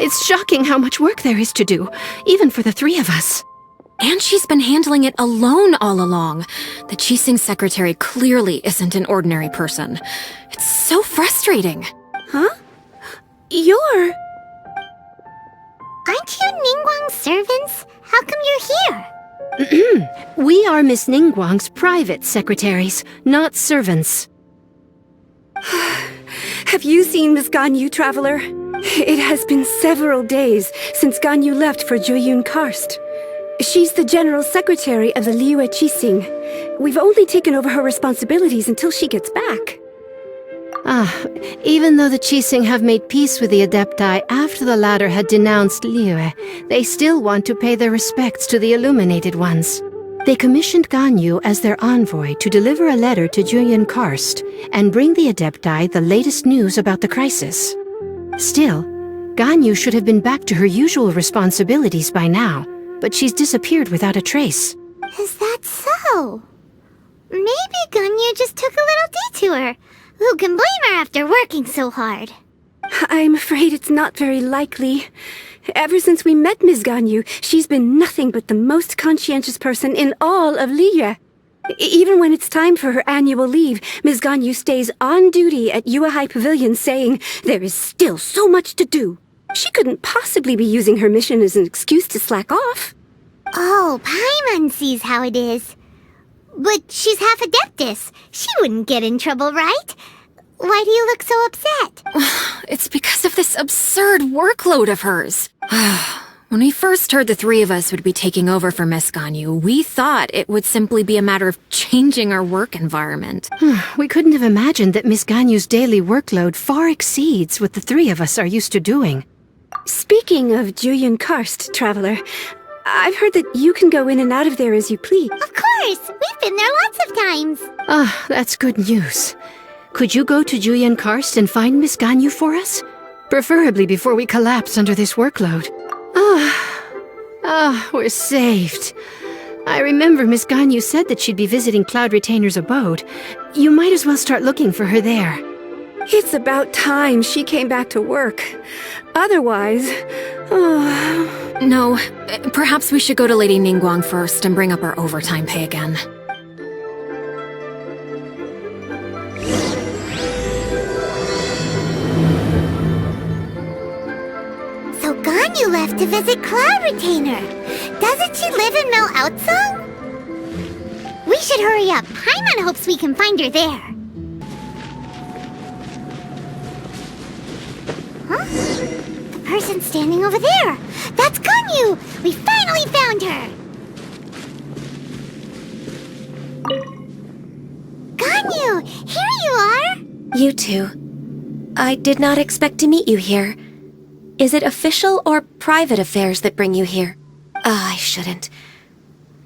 It's shocking how much work there is to do, even for the three of us. And she's been handling it alone all along. The Qixing secretary clearly isn't an ordinary person. It's so frustrating. Huh? You're... Aren't you Ningguang's servants? How come you're here? We are Miss Ningguang's private secretaries, not servants. Have you seen Miss Ganyu, Traveler? It has been several days since Ganyu left for Jueyun Karst. She's the general secretary of the Liyue Qixing. We've only taken over her responsibilities until she gets back. Even though the Qixing have made peace with the Adepti after the latter had denounced Liyue, they still want to pay their respects to the Illuminated Ones. They commissioned Ganyu as their envoy to deliver a letter to Jueyun Karst and bring the Adepti the latest news about the crisis. Still, Ganyu should have been back to her usual responsibilities by now, but she's disappeared without a trace. Is that so? Maybe Ganyu just took a little detour. Who can blame her after working so hard? I'm afraid it's not very likely. Ever since we met Ms. Ganyu, she's been nothing but the most conscientious person in all of Liyue. Even when it's time for her annual leave, Ms. Ganyu stays on duty at Yuehai Pavilion saying there is still so much to do. She couldn't possibly be using her mission as an excuse to slack off. Oh, Paimon sees how it is. But she's half Adeptus. She wouldn't get in trouble, right? Why do you look so upset? It's because of this absurd workload of hers. When we first heard the three of us would be taking over for Miss Ganyu, we thought it would simply be a matter of changing our work environment. We couldn't have imagined that Miss Ganyu's daily workload far exceeds what the three of us are used to doing. Speaking of Jueyun Karst, Traveler, I've heard that you can go in and out of there as you please. Of course! We've been there lots of times. That's good news. Could you go to Jueyun Karst and find Miss Ganyu for us? Preferably before we collapse under this workload. We're saved. I remember Miss Ganyu said that she'd be visiting Cloud Retainer's abode. You might as well start looking for her there. It's about time she came back to work. Otherwise... No, perhaps we should go to Lady Ningguang first and bring up our overtime pay again. So Ganyu left to visit Cloud Retainer. Doesn't she live in Mel Outsong? We should hurry up. Paimon hopes we can find her there. Huh? The person standing over there. That's Ganyu! We finally found her! Ganyu! Here you are! You two. I did not expect to meet you here. Is it official or private affairs that bring you here? I shouldn't.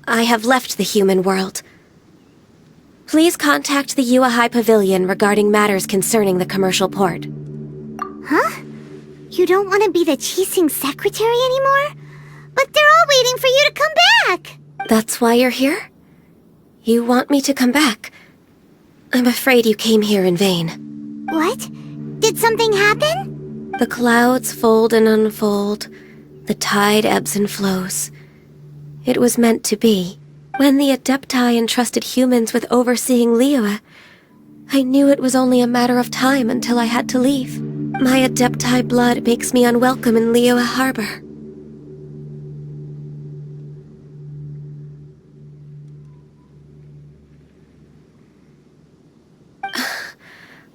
I have left the human world. Please contact the Yuehai Pavilion regarding matters concerning the commercial port. Huh? You don't want to be the Qixing secretary anymore? But they're all waiting for you to come back! That's why you're here? You want me to come back? I'm afraid you came here in vain. What? Did something happen? The clouds fold and unfold. The tide ebbs and flows. It was meant to be. When the Adepti entrusted humans with overseeing Liyue, I knew it was only a matter of time until I had to leave. My Adepti blood makes me unwelcome in Liyue Harbor.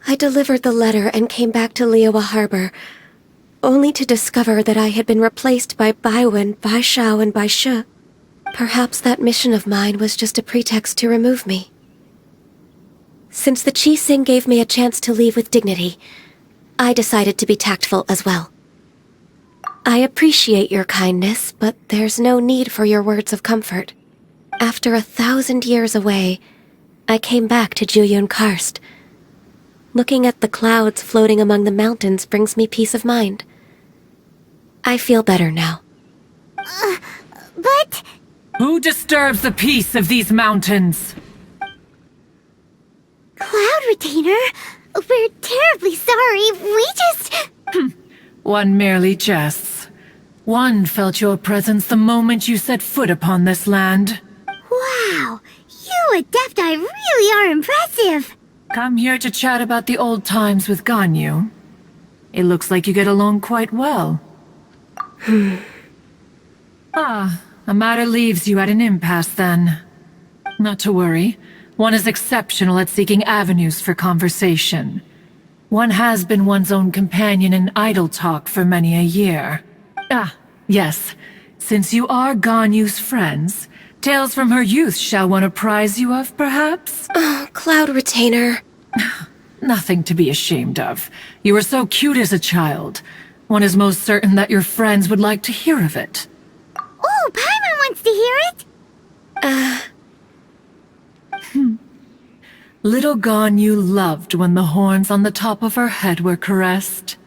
I delivered the letter and came back to Liyue Harbor, only to discover that I had been replaced by Baiwen, Baishao, and Baishu. Perhaps that mission of mine was just a pretext to remove me. Since the Qixing gave me a chance to leave with dignity, I decided to be tactful as well. I appreciate your kindness, but there's no need for your words of comfort. After 1,000 years away, I came back to Jueyun Karst. Looking at the clouds floating among the mountains brings me peace of mind. I feel better now. But... Who disturbs the peace of these mountains? Cloud Retainer? We're terribly sorry. We just... One merely jests. One felt your presence the moment you set foot upon this land. Wow, you Adepti really are impressive. Come here to chat about the old times with Ganyu. It looks like you get along quite well. A matter leaves you at an impasse then. Not to worry. One is exceptional at seeking avenues for conversation. One has been one's own companion in idle talk for many a year. Yes. Since you are Ganyu's friends, tales from her youth shall one apprise you of, perhaps? Cloud Retainer. Nothing to be ashamed of. You were so cute as a child. One is most certain that your friends would like to hear of it. Oh, Paimon wants to hear it. Little Ganyu loved when the horns on the top of her head were caressed.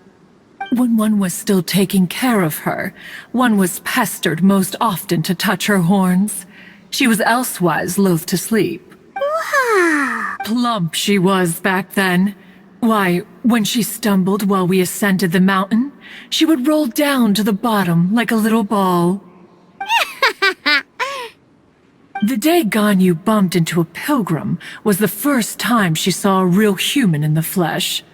When one was still taking care of her, one was pestered most often to touch her horns. She was elsewise loath to sleep. Wow. Plump she was back then. Why, when she stumbled while we ascended the mountain, she would roll down to the bottom like a little ball. The day Ganyu bumped into a pilgrim was the first time she saw a real human in the flesh.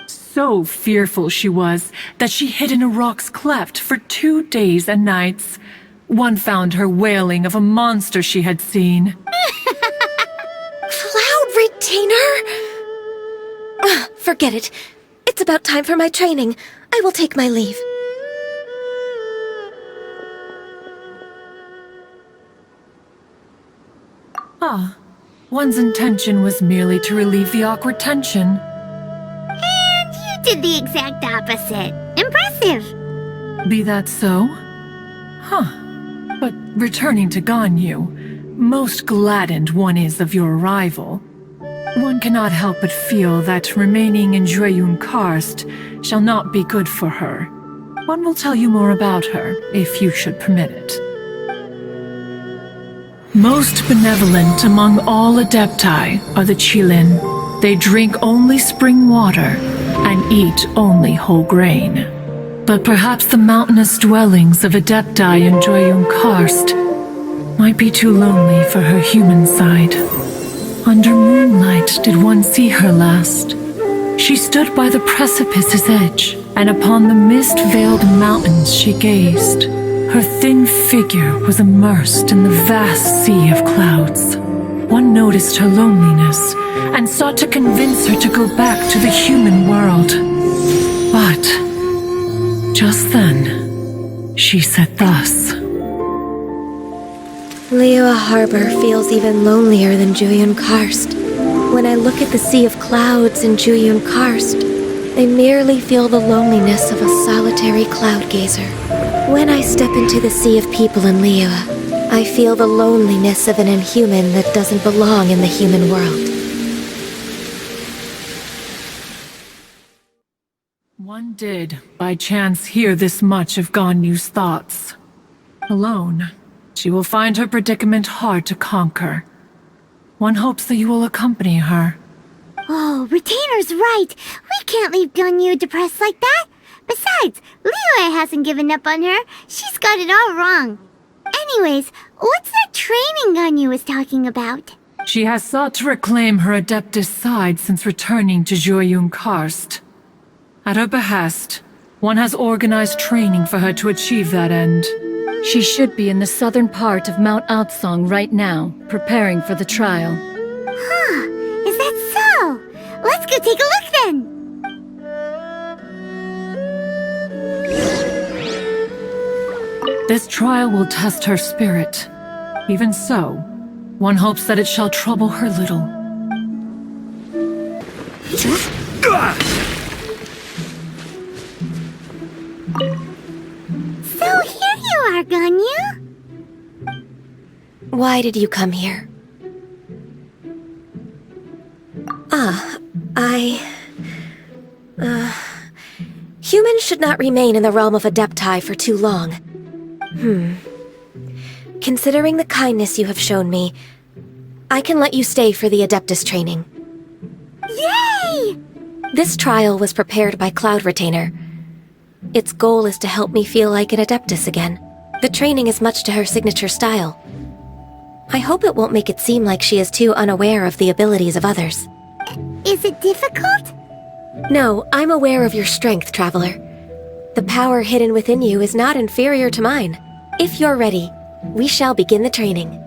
So fearful she was that she hid in a rock's cleft for 2 days and nights. One found her wailing of a monster she had seen. Cloud Retainer? Forget it. It's about time for my training. I will take my leave. One's intention was merely to relieve the awkward tension. And you did the exact opposite. Impressive. Be that so? But returning to Ganyu, most gladdened one is of your arrival. One cannot help but feel that remaining in Jueyun Karst shall not be good for her. One will tell you more about her, if you should permit it. Most benevolent among all Adepti are the Qilin. They drink only spring water and eat only whole grain. But perhaps the mountainous dwellings of Adepti in Jueyun Karst might be too lonely for her human side. Under moonlight did one see her last. She stood by the precipice's edge, and upon the mist-veiled mountains she gazed. Her thin figure was immersed in the vast sea of clouds. One noticed her loneliness and sought to convince her to go back to the human world. But just then, she said thus. Liyue Harbor feels even lonelier than Jueyun Karst. When I look at the sea of clouds in Jueyun Karst, I merely feel the loneliness of a solitary cloud gazer. When I step into the sea of people in Liyue, I feel the loneliness of an inhuman that doesn't belong in the human world. One did, by chance, hear this much of Ganyu's thoughts. Alone, she will find her predicament hard to conquer. One hopes that you will accompany her. Oh, Retainer's right. We can't leave Ganyu depressed like that. Besides, Liyue hasn't given up on her. She's got it all wrong. Anyways, what's that training Ganyu was talking about? She has sought to reclaim her Adeptus side since returning to Jueyun Karst. At her behest, one has organized training for her to achieve that end. She should be in the southern part of Mount Aotsong right now, preparing for the trial. Is that so? Let's go take a look then! This trial will test her spirit. Even so, one hopes that it shall trouble her little. So here you are, Ganyu. Why did you come here? Humans should not remain in the realm of Adepti for too long. Considering the kindness you have shown me, I can let you stay for the Adeptus training. Yay! This trial was prepared by Cloud Retainer. Its goal is to help me feel like an Adeptus again. The training is much to her signature style. I hope it won't make it seem like she is too unaware of the abilities of others. Is it difficult? No, I'm aware of your strength, Traveler. The power hidden within you is not inferior to mine. If you're ready, we shall begin the training.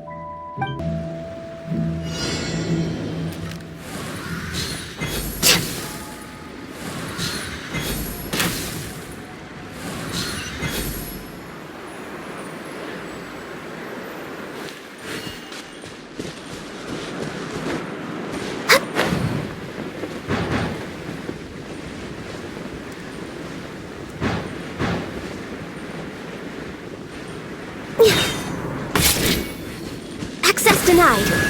Access denied.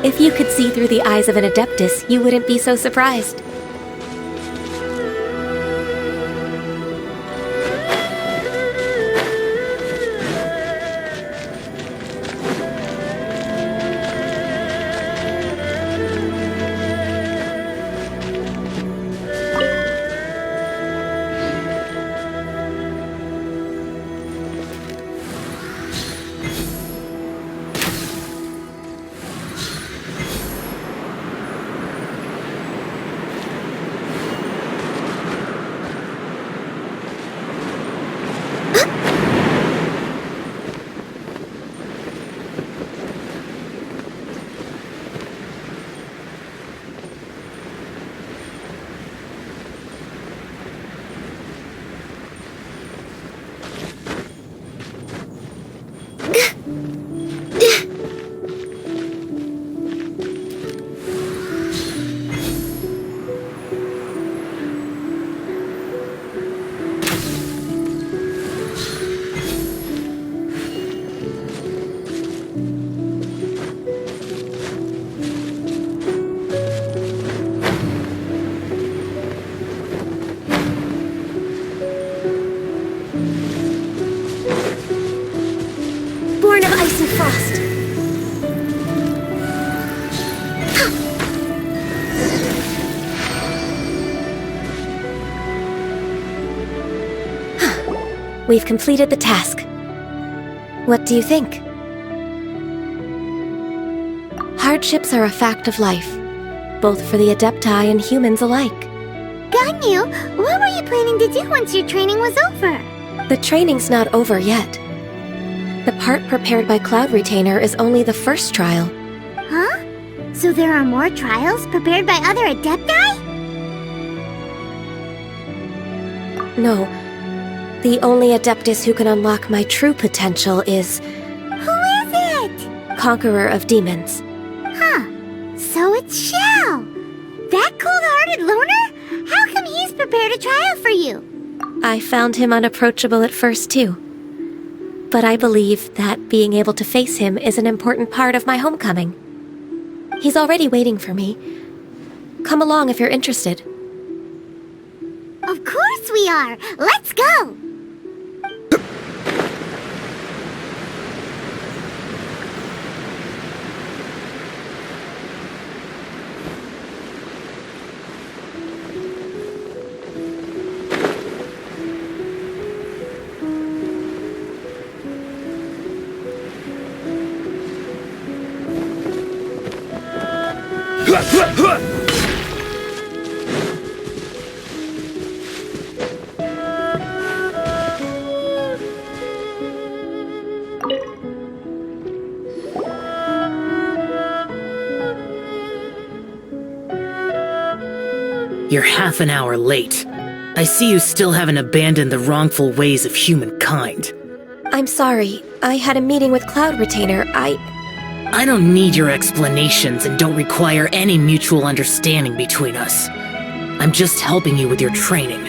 If you could see through the eyes of an Adeptus, you wouldn't be so surprised. We've completed the task. What do you think? Hardships are a fact of life, both for the Adepti and humans alike. Ganyu, what were you planning to do once your training was over? The training's not over yet. The part prepared by Cloud Retainer is only the first trial. Huh? So there are more trials prepared by other Adepti? No. The only Adeptus who can unlock my true potential is... Who is it? Conqueror of Demons. Huh. So it's Shao. That cold-hearted loner? How come he's prepared a trial for you? I found him unapproachable at first, too. But I believe that being able to face him is an important part of my homecoming. He's already waiting for me. Come along if you're interested. Of course we are! Let's go! You're half an hour late. I see you still haven't abandoned the wrongful ways of humankind. I'm sorry. I had a meeting with Cloud Retainer. I don't need your explanations and don't require any mutual understanding between us. I'm just helping you with your training.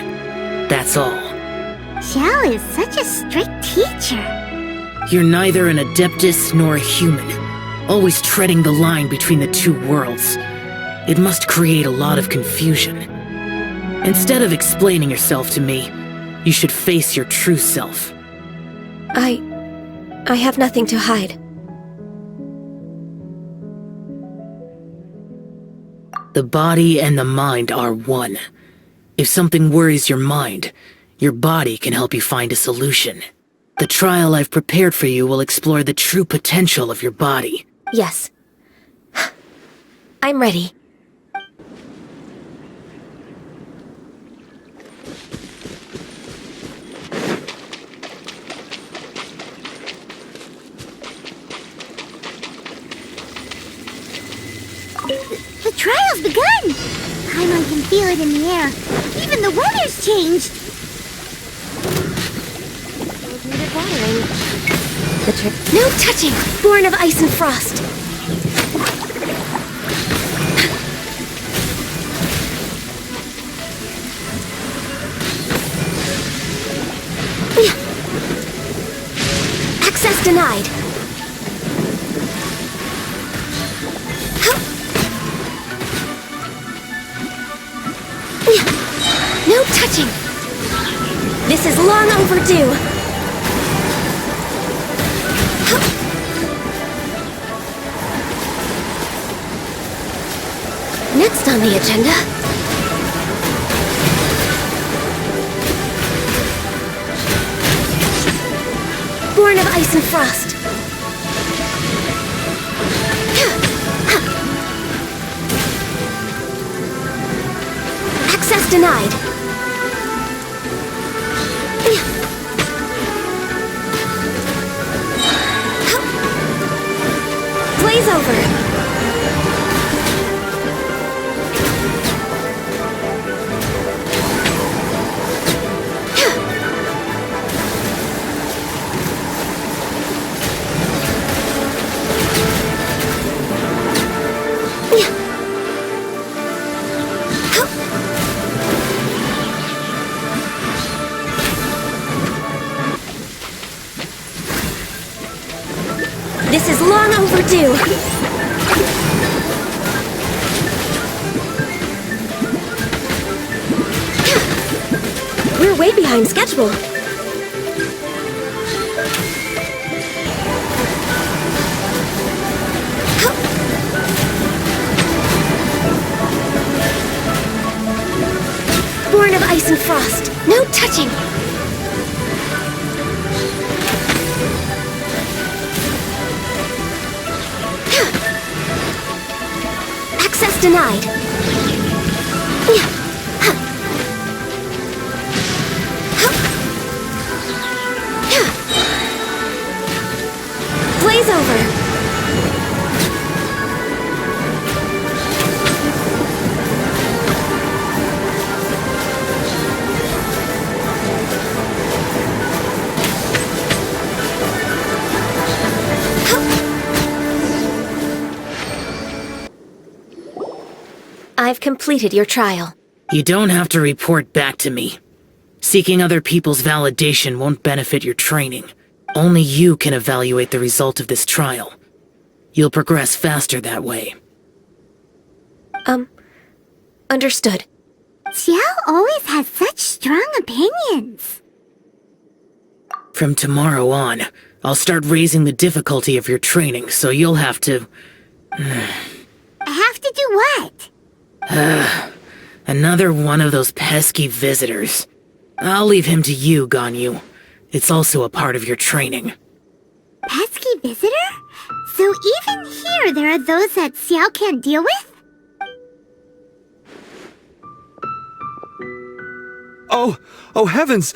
That's all. Xiao is such a strict teacher. You're neither an Adeptus nor a human, always treading the line between the two worlds. It must create a lot of confusion. Instead of explaining yourself to me, you should face your true self. I have nothing to hide. The body and the mind are one. If something worries your mind, your body can help you find a solution. The trial I've prepared for you will explore the true potential of your body. Yes. I'm ready. The trial's begun! Paimon can feel it in the air. Even the weather's changed. No touching! Born of ice and frost! Access denied! No touching! This is long overdue! Next on the agenda... Born of ice and frost! Access denied! Blaze over! This is long overdue! We're way behind schedule. Born of ice and frost. No touching! Access denied. Blaze over. I've completed your trial. You don't have to report back to me. Seeking other people's validation won't benefit your training. Only you can evaluate the result of this trial. You'll progress faster that way. Understood. Xiao always has such strong opinions. From tomorrow on, I'll start raising the difficulty of your training, so you'll have to... Have to do what? Another one of those pesky visitors. I'll leave him to you, Ganyu. It's also a part of your training. Pesky visitor? So even here there are those that Xiao can't deal with? Oh heavens!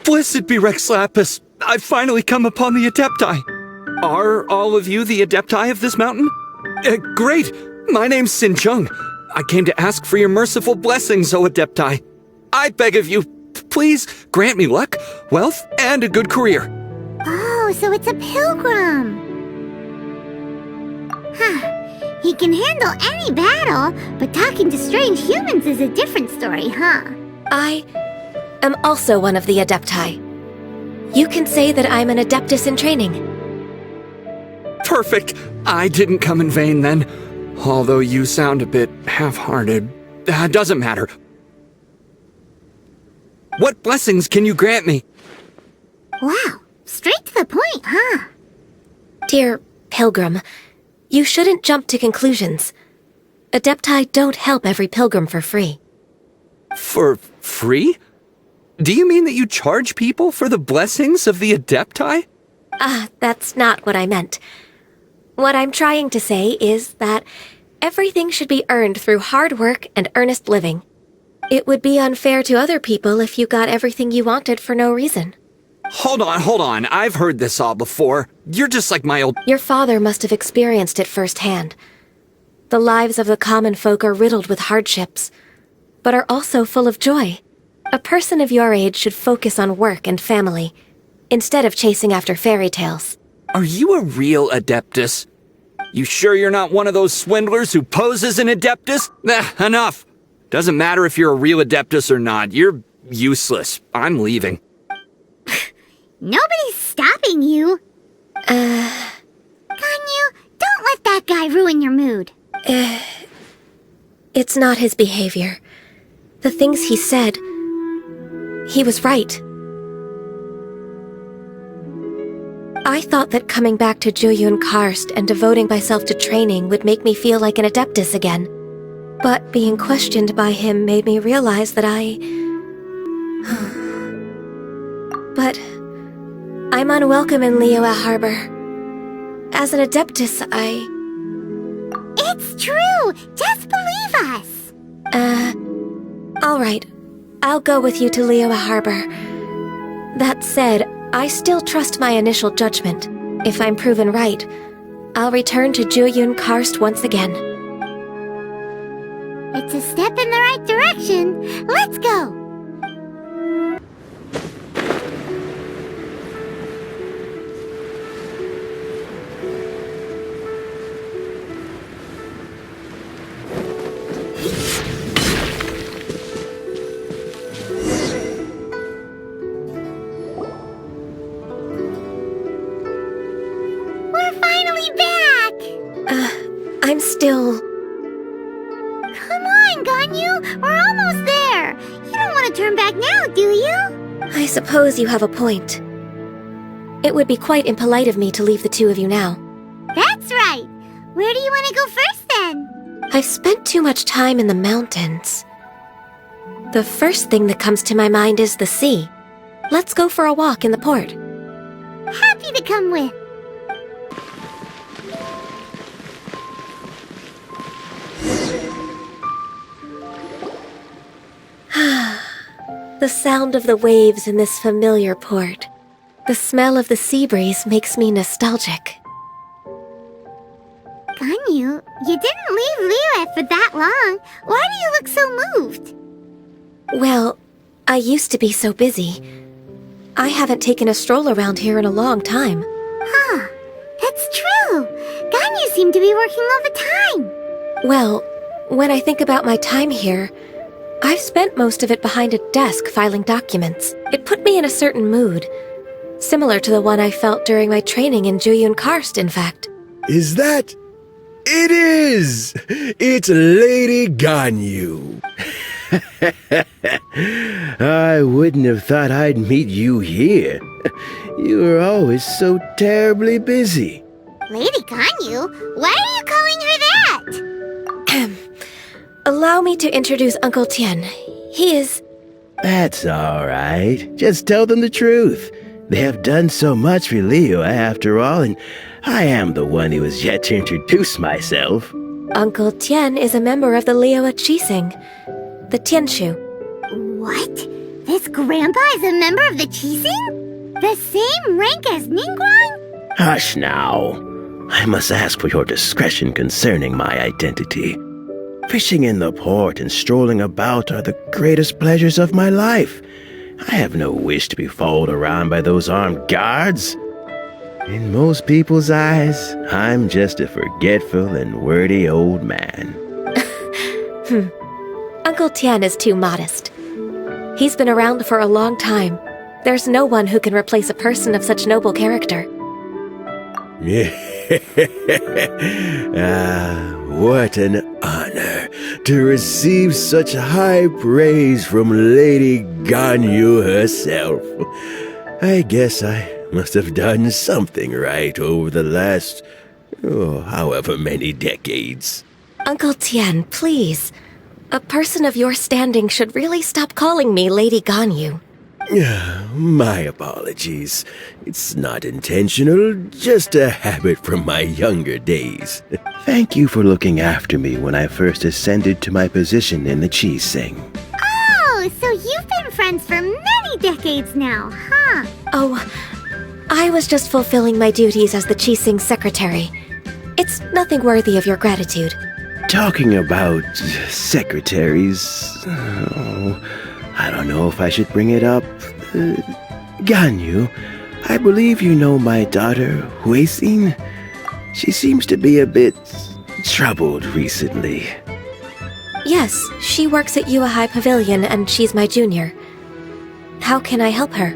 Blessed be Rex Lapis! I've finally come upon the Adepti! Are all of you the Adepti of this mountain? Great! My name's Sin Chung. I came to ask for your merciful blessings, O Adepti. I beg of you, please grant me luck, wealth, and a good career. Oh, so it's a pilgrim. Huh. He can handle any battle, but talking to strange humans is a different story, huh? I am also one of the Adepti. You can say that I'm an Adeptus in training. Perfect. I didn't come in vain then. Although you sound a bit half-hearted. Doesn't matter. What blessings can you grant me? Wow, straight to the point, huh? Dear Pilgrim, you shouldn't jump to conclusions. Adepti don't help every pilgrim for free. For free? Do you mean that you charge people for the blessings of the Adepti? That's not what I meant. What I'm trying to say is that everything should be earned through hard work and earnest living. It would be unfair to other people if you got everything you wanted for no reason. Hold on. I've heard this all before. You're just like my old... Your father must have experienced it firsthand. The lives of the common folk are riddled with hardships, but are also full of joy. A person of your age should focus on work and family, instead of chasing after fairy tales. Are you a real Adeptus? You sure you're not one of those swindlers who pose as an Adeptus? Enough! Doesn't matter if you're a real Adeptus or not. You're useless. I'm leaving. Nobody's stopping you. Ganyu, don't let that guy ruin your mood. It's not his behavior. The things he said, he was right. I thought that coming back to Jueyun Karst and devoting myself to training would make me feel like an Adeptus again. But being questioned by him made me realize that But I'm unwelcome in Liyue Harbor. As an Adeptus, It's true! Just believe us! Alright. I'll go with you to Liyue Harbor. That said, I still trust my initial judgment. If I'm proven right, I'll return to Jueyun Karst once again. It's a step in the right direction. Let's go! I'm still... Come on, Ganyu! We're almost there! You don't want to turn back now, do you? I suppose you have a point. It would be quite impolite of me to leave the two of you now. That's right! Where do you want to go first, then? I've spent too much time in the mountains. The first thing that comes to my mind is the sea. Let's go for a walk in the port. Happy to come with. The sound of the waves in this familiar port. The smell of the sea breeze makes me nostalgic. Ganyu, you didn't leave Liyue for that long. Why do you look so moved? Well, I used to be so busy. I haven't taken a stroll around here in a long time. Huh, that's true. Ganyu seemed to be working all the time. Well, when I think about my time here, I've spent most of it behind a desk filing documents. It put me in a certain mood, similar to the one I felt during my training in Jueyun Karst, in fact. Is that... It is! It's Lady Ganyu. I wouldn't have thought I'd meet you here. You were always so terribly busy. Lady Ganyu? Why are you calling her that? Allow me to introduce Uncle Tien. He is... That's all right. Just tell them the truth. They have done so much for Liyue after all, and I am the one who has yet to introduce myself. Uncle Tien is a member of the Liyue Qixing, the Tianshu. What? This grandpa is a member of the Qixing? The same rank as Ningguang? Hush now. I must ask for your discretion concerning my identity. Fishing in the port and strolling about are the greatest pleasures of my life. I have no wish to be followed around by those armed guards. In most people's eyes, I'm just a forgetful and wordy old man. Uncle Tian is too modest. He's been around for a long time. There's no one who can replace a person of such noble character. What an honor to receive such high praise from Lady Ganyu herself. I guess I must have done something right over the last, however many decades. Uncle Tian, please. A person of your standing should really stop calling me Lady Ganyu. My apologies. It's not intentional, just a habit from my younger days. Thank you for looking after me when I first ascended to my position in the Qixing. Oh, so you've been friends for many decades now, huh? Oh, I was just fulfilling my duties as the Qixing secretary. It's nothing worthy of your gratitude. Talking about secretaries... I don't know if I should bring it up. Ganyu, I believe you know my daughter, Huixin. She seems to be a bit troubled recently. Yes, she works at Yua High Pavilion and she's my junior. How can I help her?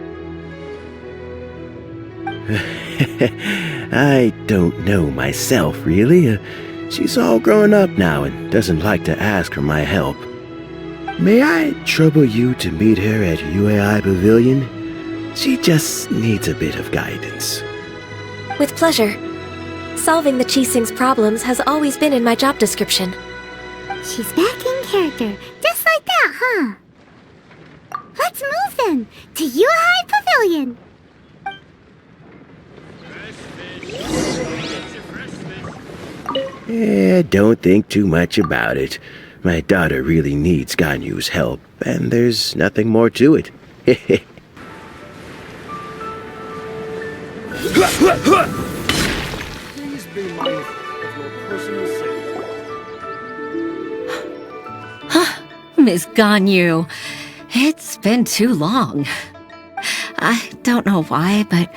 I don't know myself, really. She's all grown up now and doesn't like to ask for my help. May I trouble you to meet her at UAI Pavilion? She just needs a bit of guidance. With pleasure. Solving the Qixing's problems has always been in my job description. She's back in character, just like that, huh? Let's move then, to UAI Pavilion. Don't think too much about it. My daughter really needs Ganyu's help, and there's nothing more to it. Please be mindful of your personal safety. Miss Ganyu, it's been too long. I don't know why, but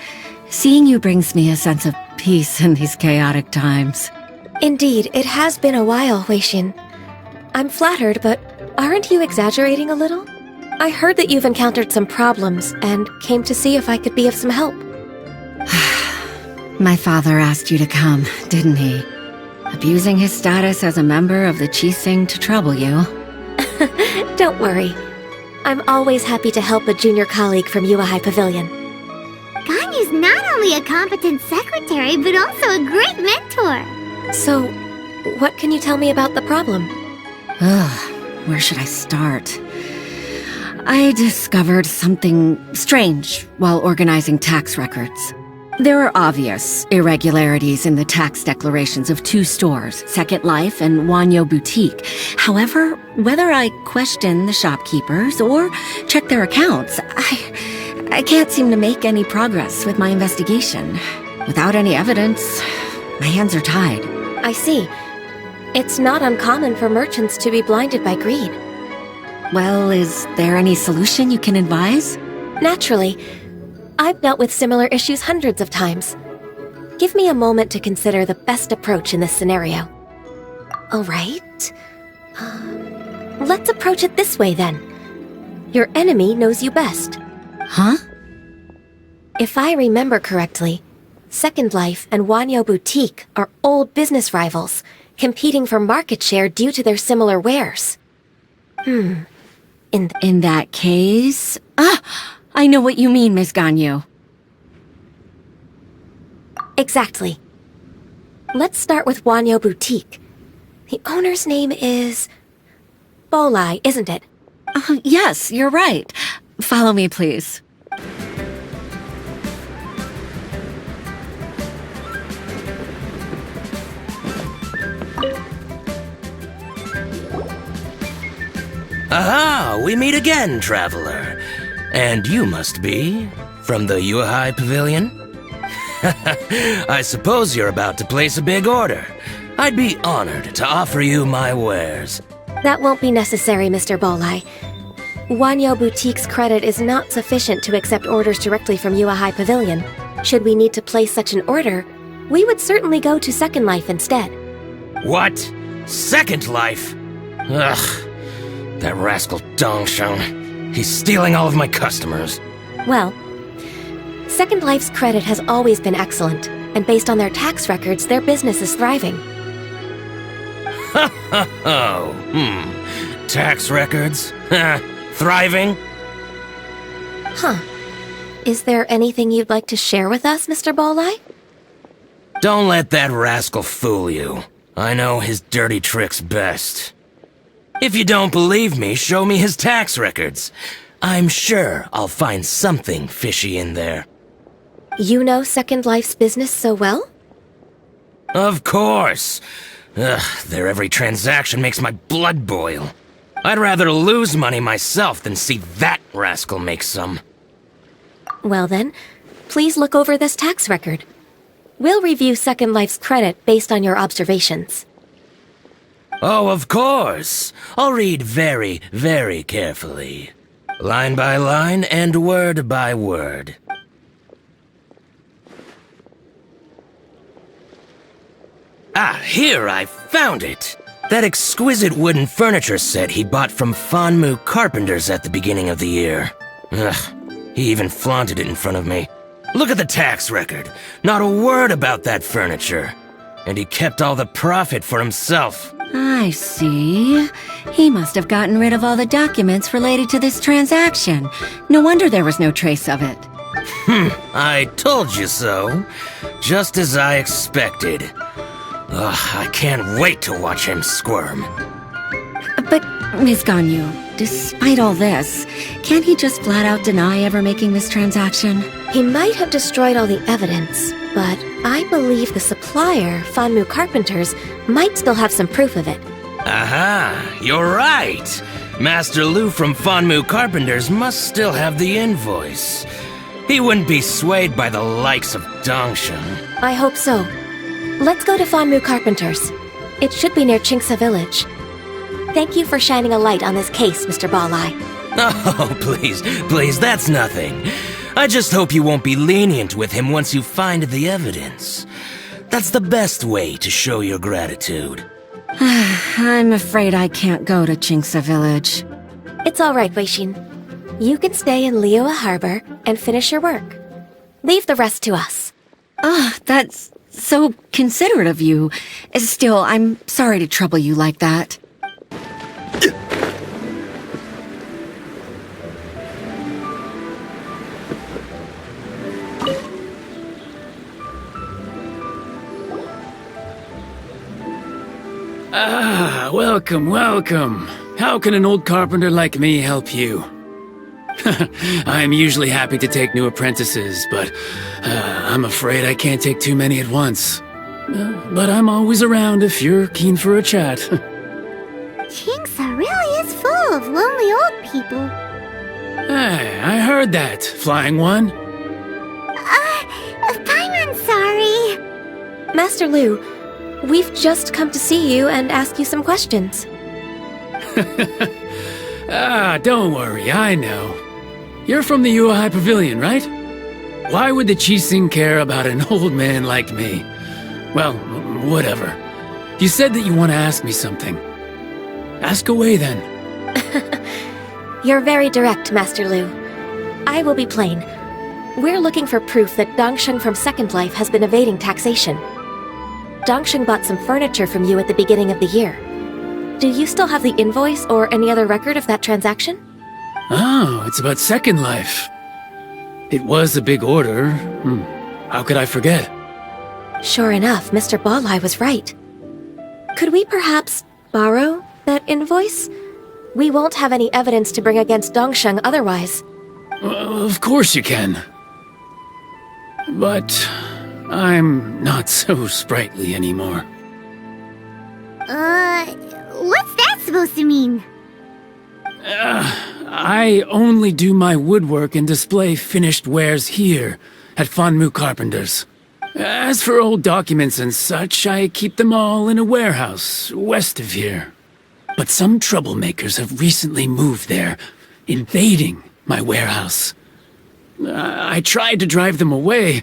seeing you brings me a sense of peace in these chaotic times. Indeed, it has been a while, Huixin. I'm flattered, but aren't you exaggerating a little? I heard that you've encountered some problems and came to see if I could be of some help. My father asked you to come, didn't he? Abusing his status as a member of the Qixing to trouble you. Don't worry. I'm always happy to help a junior colleague from Yua High Pavilion. Ganyu's not only a competent secretary, but also a great mentor. So, what can you tell me about the problem? Where should I start? I discovered something strange while organizing tax records. There are obvious irregularities in the tax declarations of two stores, Second Life and Wanyo Boutique. However, whether I question the shopkeepers or check their accounts, I can't seem to make any progress with my investigation. Without any evidence, my hands are tied. I see. It's not uncommon for merchants to be blinded by greed. Well, is there any solution you can advise? Naturally. I've dealt with similar issues hundreds of times. Give me a moment to consider the best approach in this scenario. All right. Let's approach it this way, then. Your enemy knows you best. Huh? If I remember correctly, Second Life and Wanyo Boutique are old business rivals, competing for market share due to their similar wares. In that case... I know what you mean, Miss Ganyu. Exactly. Let's start with Wanyo Boutique. The owner's name is... Bolai, isn't it? Yes, you're right. Follow me, please. Aha, we meet again, traveler. And you must be from the Yuehai Pavilion? I suppose you're about to place a big order. I'd be honored to offer you my wares. That won't be necessary, Mr. Bolai. Wanyo Boutique's credit is not sufficient to accept orders directly from Yuehai Pavilion. Should we need to place such an order, we would certainly go to Second Life instead. What? Second Life? Ugh. That rascal Dongsheng. He's stealing all of my customers. Well, Second Life's credit has always been excellent, and based on their tax records, their business is thriving. Tax records? Thriving? Huh. Is there anything you'd like to share with us, Mr. Bolai? Don't let that rascal fool you. I know his dirty tricks best. If you don't believe me, show me his tax records. I'm sure I'll find something fishy in there. You know Second Life's business so well? Of course. Their every transaction makes my blood boil. I'd rather lose money myself than see that rascal make some. Well then, please look over this tax record. We'll review Second Life's credit based on your observations. Oh, of course. I'll read very, very carefully. Line by line and word by word. Ah, here, I found it! That exquisite wooden furniture set he bought from Fanmu Carpenters at the beginning of the year. Ugh, he even flaunted it in front of me. Look at the tax record. Not a word about that furniture. And he kept all the profit for himself. I see. He must have gotten rid of all the documents related to this transaction. No wonder there was no trace of it. I told you so. Just as I expected. Ugh, I can't wait to watch him squirm. But, Ms. Ganyu, despite all this, can't he just flat out deny ever making this transaction? He might have destroyed all the evidence, but I believe the supplier, Fanmu Carpenters, might still have some proof of it. Aha, you're right. Master Lu from Fanmu Carpenters must still have the invoice. He wouldn't be swayed by the likes of Dongsheng. I hope so. Let's go to Fanmu Carpenters. It should be near Chingsa Village. Thank you for shining a light on this case, Mr. Balai. Oh, please, that's nothing. I just hope you won't be lenient with him once you find the evidence. That's the best way to show your gratitude. I'm afraid I can't go to Chingsa Village. It's all right, Weishin. You can stay in Liyue Harbor and finish your work. Leave the rest to us. That's so considerate of you. Still, I'm sorry to trouble you like that. Welcome. How can an old carpenter like me help you? I'm usually happy to take new apprentices, but I'm afraid I can't take too many at once. But I'm always around if you're keen for a chat. Chingsa really is full of lonely old people. Hey, I heard that, Flying One. I'm sorry. Master Lu, we've just come to see you and ask you some questions. Don't worry, I know. You're from the Yuehai Pavilion, right? Why would the Qixing care about an old man like me? Well, whatever. You said that you want to ask me something. Ask away, then. You're very direct, Master Lu. I will be plain. We're looking for proof that Dongsheng from Second Life has been evading taxation. Dongsheng bought some furniture from you at the beginning of the year. Do you still have the invoice or any other record of that transaction? Oh, it's about Second Life. It was a big order. How could I forget? Sure enough, Mr. Balai was right. Could we perhaps borrow that invoice? We won't have any evidence to bring against Dongsheng otherwise. Of course you can. But I'm not so sprightly anymore. What's that supposed to mean? I only do my woodwork and display finished wares here at Fanmu Carpenter's. As for old documents and such, I keep them all in a warehouse west of here. But some troublemakers have recently moved there, invading my warehouse. I tried to drive them away,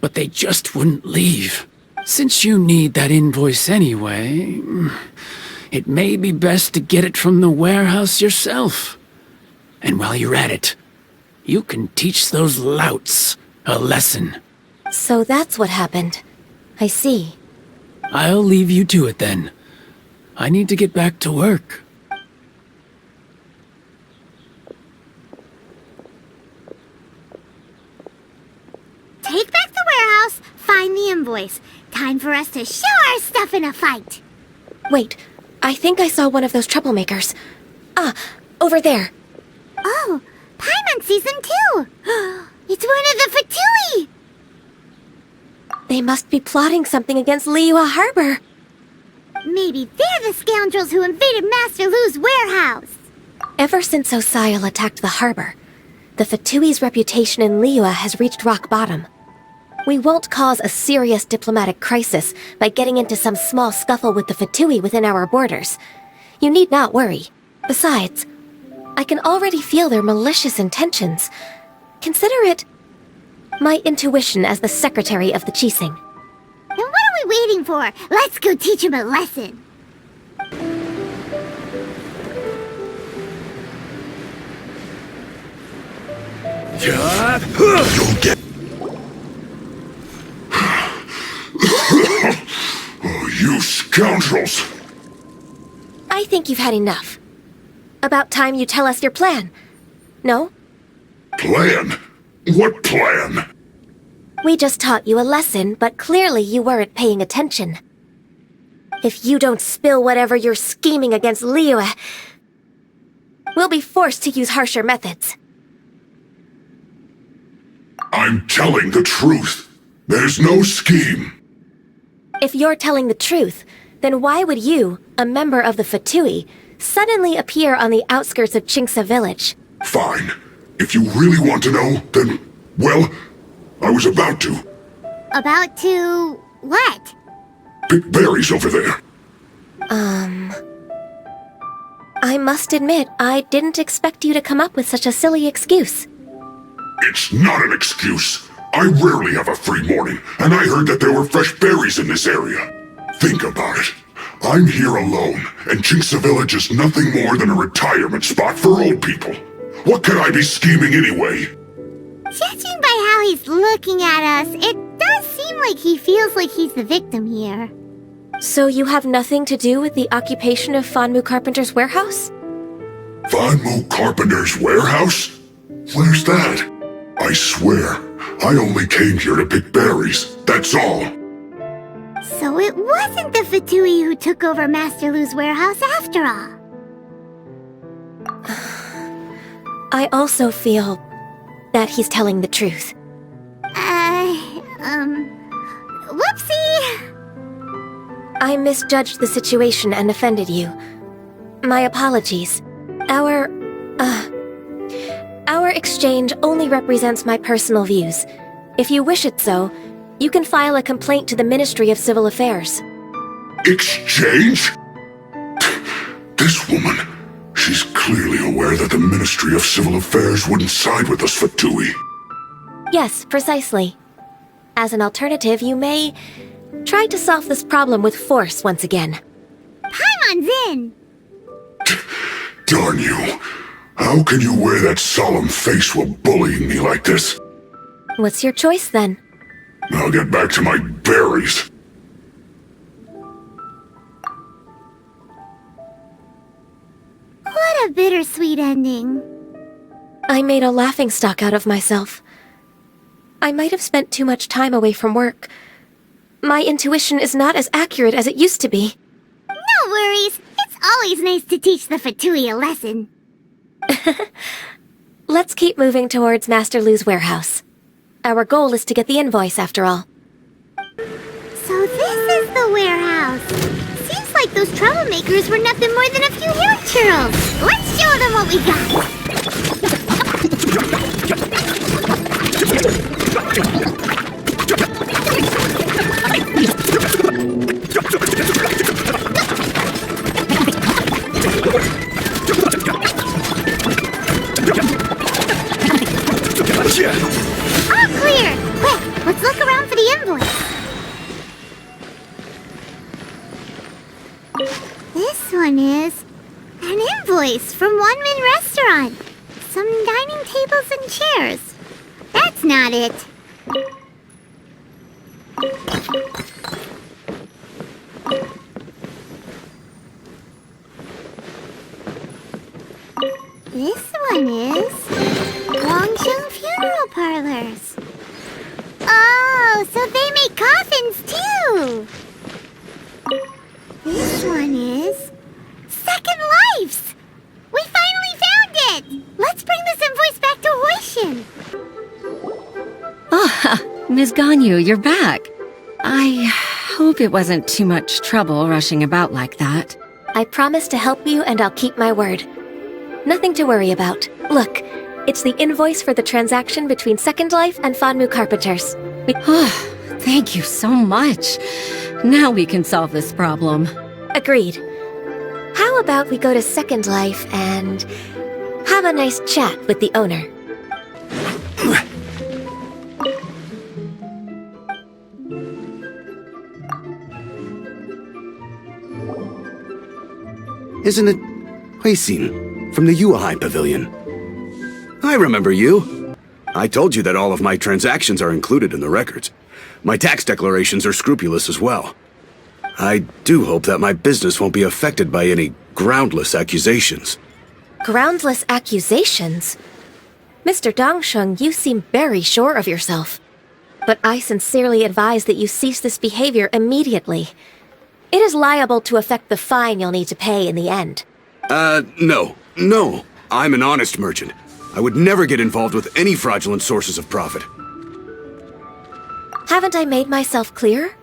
but they just wouldn't leave. Since you need that invoice anyway, it may be best to get it from the warehouse yourself. And while you're at it, you can teach those louts a lesson. So that's what happened. I see. I'll leave you to it then. I need to get back to work. Take back the warehouse, find the invoice. Time for us to show our stuff in a fight. Wait, I think I saw one of those troublemakers. Ah, over there. Oh, Paimon sees them too. It's one of the Fatui. They must be plotting something against Liyue Harbor. Maybe they're the scoundrels who invaded Master Lu's warehouse. Ever since Osial attacked the harbor, the Fatui's reputation in Liyue has reached rock bottom. We won't cause a serious diplomatic crisis by getting into some small scuffle with the Fatui within our borders. You need not worry. Besides, I can already feel their malicious intentions. Consider it my intuition as the secretary of the Qixing. Then what are we waiting for? Let's go teach him a lesson. You'll get... Oh, you scoundrels! I think you've had enough. About time you tell us your plan. No? Plan? What plan? We just taught you a lesson, but clearly you weren't paying attention. If you don't spill whatever you're scheming against Liyue, we'll be forced to use harsher methods. I'm telling the truth. There's no scheme. If you're telling the truth, then why would you, a member of the Fatui, suddenly appear on the outskirts of Qingce village? Fine. If you really want to know, then, well, I was about to. About to... what? Pick berries over there. I must admit, I didn't expect you to come up with such a silly excuse. It's not an excuse. I rarely have a free morning, and I heard that there were fresh berries in this area. Think about it. I'm here alone, and Qingce Village is nothing more than a retirement spot for old people. What could I be scheming anyway? Judging by how he's looking at us, it does seem like he feels like he's the victim here. So you have nothing to do with the occupation of Fanmu Carpenter's warehouse? Fanmu Carpenter's warehouse? Where's that? I swear, I only came here to pick berries, that's all. So it wasn't the Fatui who took over Master Lu's warehouse after all. I also feel that he's telling the truth. Whoopsie! I misjudged the situation and offended you. My apologies. Our exchange only represents my personal views. If you wish it so, you can file a complaint to the Ministry of Civil Affairs. Exchange? This woman, she's clearly aware that the Ministry of Civil Affairs wouldn't side with us Fatui. Yes, precisely. As an alternative, you may try to solve this problem with force once again. Paimon's in! Darn you. How can you wear that solemn face while bullying me like this? What's your choice, then? I'll get back to my berries. What a bittersweet ending. I made a laughingstock out of myself. I might have spent too much time away from work. My intuition is not as accurate as it used to be. No worries. It's always nice to teach the Fatui a lesson. Let's keep moving towards Master Lu's warehouse. Our goal is to get the invoice, after all. So this is the warehouse. Seems like like those troublemakers were nothing more than a few hair churls. Let's show them what we got. All clear. Quick, let's look around for the invoice. This one is an invoice from One Min Restaurant. Some dining tables and chairs. That's not it. This one is Gongsheng Funeral Parlors. Oh, so they make coffins too. This one is Second Lives. We finally found it. Let's bring this invoice back to Hoishin. Oh, Ms. Ganyu, you're back. I hope it wasn't too much trouble rushing about like that. I promise to help you and I'll keep my word. Nothing to worry about. Look, it's the invoice for the transaction between Second Life and Fanmu Carpenters. Thank you so much. Now we can solve this problem. Agreed. How about we go to Second Life and have a nice chat with the owner? Isn't it Huixin from the Yuehai Pavilion? I remember you. I told you that all of my transactions are included in the records. My tax declarations are scrupulous as well. I do hope that my business won't be affected by any groundless accusations. Groundless accusations? Mr. Dongsheng, you seem very sure of yourself. But I sincerely advise that you cease this behavior immediately. It is liable to affect the fine you'll need to pay in the end. No. I'm an honest merchant. I would never get involved with any fraudulent sources of profit. Haven't I made myself clear?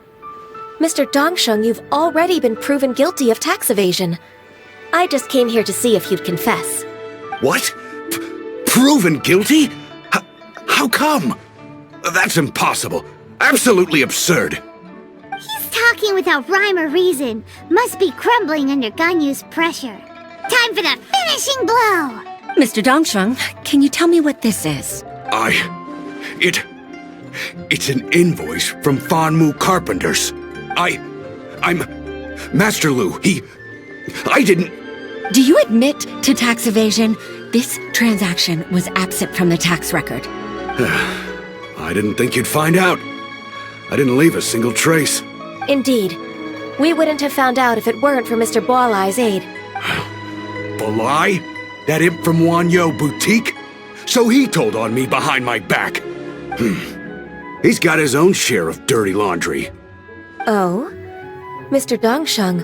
Mr. Dongsheng, you've already been proven guilty of tax evasion. I just came here to see if you'd confess. What? Proven guilty? How come? That's impossible. Absolutely absurd. He's talking without rhyme or reason. Must be crumbling under Ganyu's pressure. Time for the finishing blow! Mr. Dongsheng, can you tell me what this is? It's an invoice from Fanmu Carpenters. I'm Master Lu. I didn't... Do you admit to tax evasion? This transaction was absent from the tax record. I didn't think you'd find out. I didn't leave a single trace. Indeed. We wouldn't have found out if it weren't for Mr. Boalai's aid. Boalai? That imp from Wanyo Boutique? So he told on me behind my back. He's got his own share of dirty laundry. Oh? Mr. Dongsheng,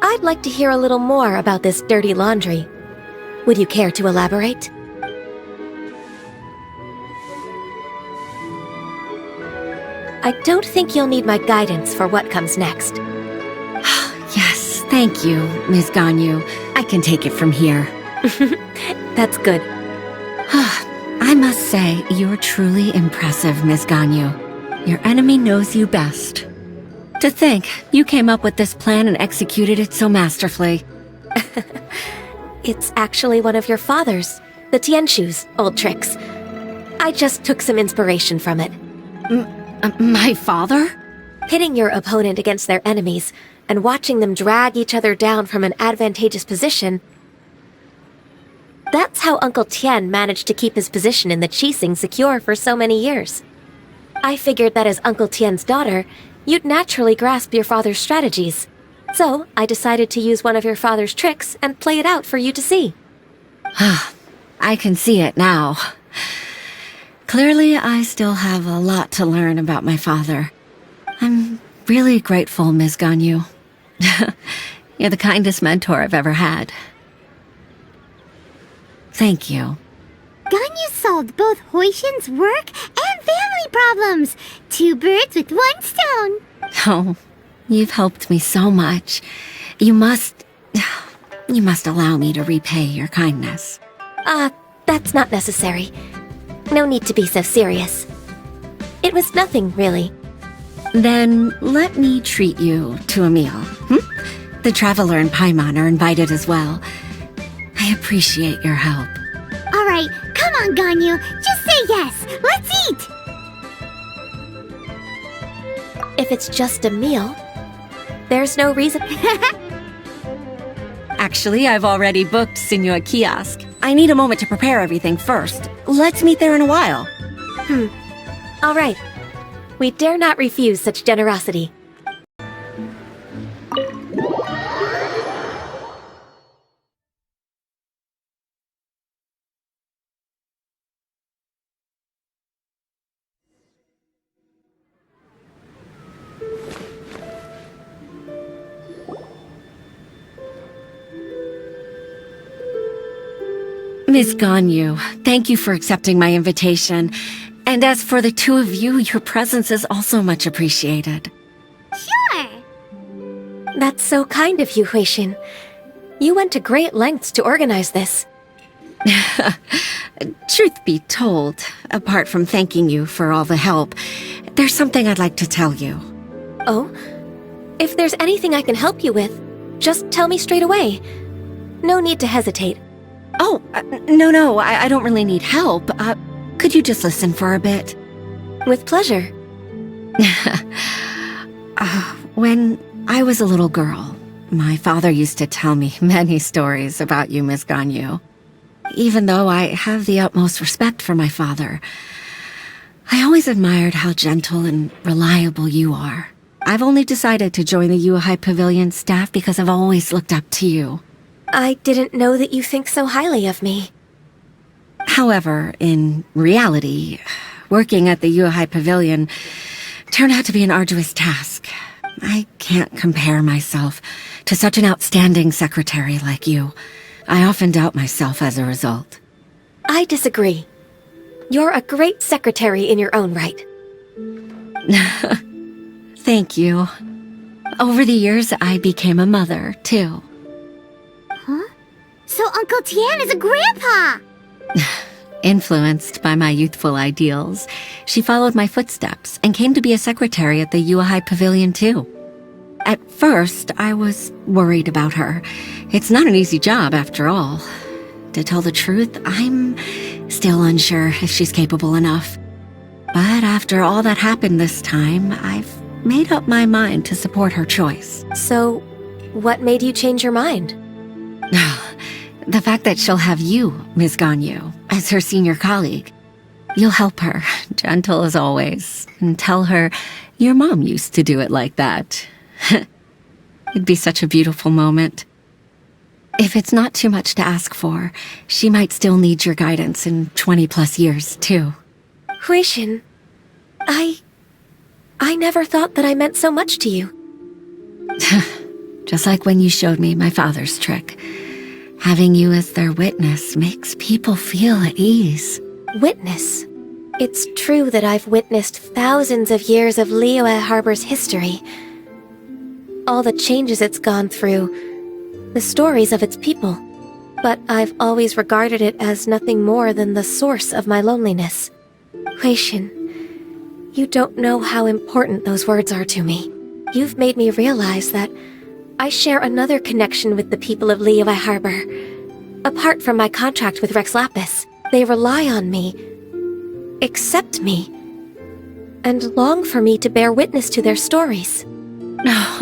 I'd like to hear a little more about this dirty laundry. Would you care to elaborate? I don't think you'll need my guidance for what comes next. Yes, thank you, Ms. Ganyu. I can take it from here. That's good. I must say, you're truly impressive, Ms. Ganyu. Your enemy knows you best. To think, you came up with this plan and executed it so masterfully. It's actually one of your father's, the Tianshu's, old tricks. I just took some inspiration from it. My father? Pitting your opponent against their enemies and watching them drag each other down from an advantageous position. That's how Uncle Tian managed to keep his position in the Qixing secure for so many years. I figured that as Uncle Tian's daughter, you'd naturally grasp your father's strategies. So I decided to use one of your father's tricks and play it out for you to see. I can see it now. Clearly, I still have a lot to learn about my father. I'm really grateful, Ms. Ganyu. You're the kindest mentor I've ever had. Thank you. Ganyu solved both Hoishin's work and family problems. 2 birds with 1 stone. Oh, you've helped me so much. You must allow me to repay your kindness. That's not necessary. No need to be so serious. It was nothing, really. Then let me treat you to a meal. The Traveler and Paimon are invited as well. I appreciate your help. Alright, come on, Ganyu. Just say yes. Let's eat! If it's just a meal, there's no reason. Actually, I've already booked Senua Kiosk. I need a moment to prepare everything first. Let's meet there in a while. All right. We dare not refuse such generosity. Miss Ganyu, thank you for accepting my invitation. And as for the two of you, your presence is also much appreciated. Sure. That's so kind of you, Huixin. You went to great lengths to organize this. Truth be told, apart from thanking you for all the help, there's something I'd like to tell you. Oh? If there's anything I can help you with, just tell me straight away. No need to hesitate. Oh, no, I don't really need help. Could you just listen for a bit? With pleasure. When I was a little girl, my father used to tell me many stories about you, Miss Ganyu. Even though I have the utmost respect for my father, I always admired how gentle and reliable you are. I've only decided to join the Yuhai Pavilion staff because I've always looked up to you. I didn't know that you think so highly of me. However, in reality, working at the Yuhai Pavilion turned out to be an arduous task. I can't compare myself to such an outstanding secretary like you. I often doubt myself as a result. I disagree. You're a great secretary in your own right. Thank you. Over the years, I became a mother, too. Huh? So Uncle Tian is a grandpa! Influenced by my youthful ideals, she followed my footsteps and came to be a secretary at the Yuhai Pavilion, too. At first, I was worried about her. It's not an easy job, after all. To tell the truth, I'm still unsure if she's capable enough. But after all that happened this time, I've made up my mind to support her choice. So, what made you change your mind? The fact that she'll have you, Ms. Ganyu, as her senior colleague. You'll help her, gentle as always, and tell her your mom used to do it like that. It'd be such a beautiful moment. If it's not too much to ask for, she might still need your guidance in 20+ years, too. Huixin, I never thought that I meant so much to you. Just like when you showed me my father's trick. Having you as their witness makes people feel at ease. Witness? It's true that I've witnessed thousands of years of Liyue Harbor's history. All the changes it's gone through, the stories of its people. But I've always regarded it as nothing more than the source of my loneliness. Huixin, you don't know how important those words are to me. You've made me realize that I share another connection with the people of Liyue Harbor. Apart from my contract with Rex Lapis, they rely on me, accept me, and long for me to bear witness to their stories.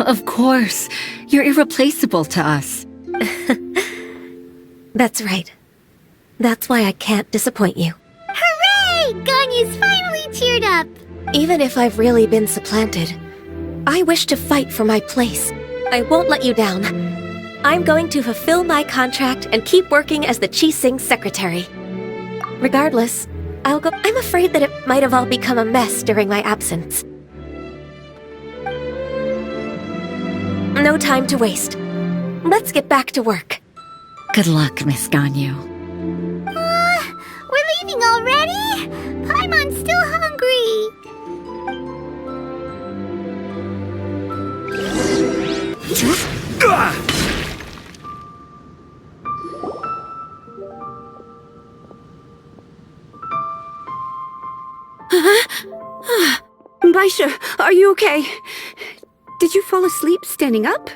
Of course. You're irreplaceable to us. That's right. That's why I can't disappoint you. Hooray! Ganyu's finally cheered up! Even if I've really been supplanted, I wish to fight for my place. I won't let you down. I'm going to fulfill my contract and keep working as the Qixing secretary. Regardless, I'll go. I'm afraid that it might have all become a mess during my absence. No time to waste. Let's get back to work. Good luck, Miss Ganyu. We're leaving already? Paimon's still hungry. Baisha, are you okay? Did you fall asleep standing up?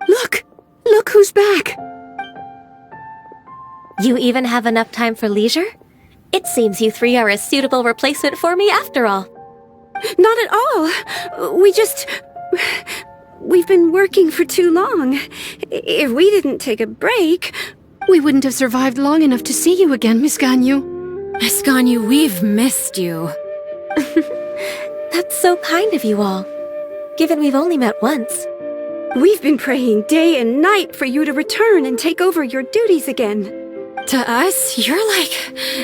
Look! Look who's back! You even have enough time for leisure? It seems you three are a suitable replacement for me after all. Not at all. We've been working for too long. If we didn't take a break... We wouldn't have survived long enough to see you again, Miss Ganyu. Miss Ganyu, we've missed you. That's so kind of you all, given we've only met once. We've been praying day and night for you to return and take over your duties again. To us, you're like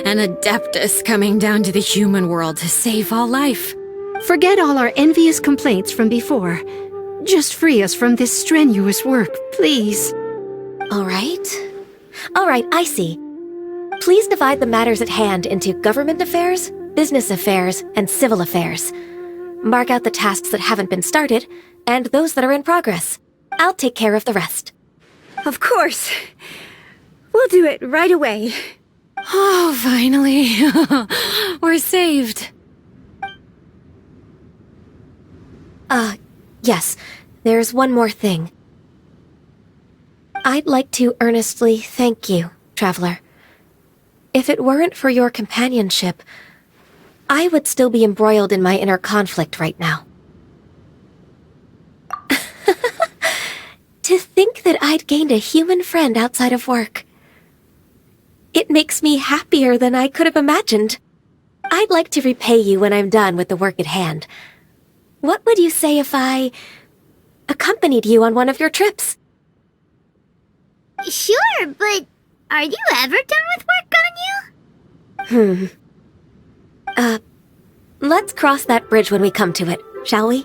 an adeptus coming down to the human world to save all life. Forget all our envious complaints from before. Just free us from this strenuous work, please. All right, I see. Please divide the matters at hand into government affairs, business affairs, and civil affairs. Mark out the tasks that haven't been started, and those that are in progress. I'll take care of the rest. Of course. We'll do it right away. Oh, finally. We're saved. Yes. There's one more thing. I'd like to earnestly thank you, Traveler. If it weren't for your companionship, I would still be embroiled in my inner conflict right now. To think that I'd gained a human friend outside of work. It makes me happier than I could have imagined. I'd like to repay you when I'm done with the work at hand. What would you say if I accompanied you on one of your trips? Sure, but are you ever done with work, Ganyu? Let's cross that bridge when we come to it, shall we?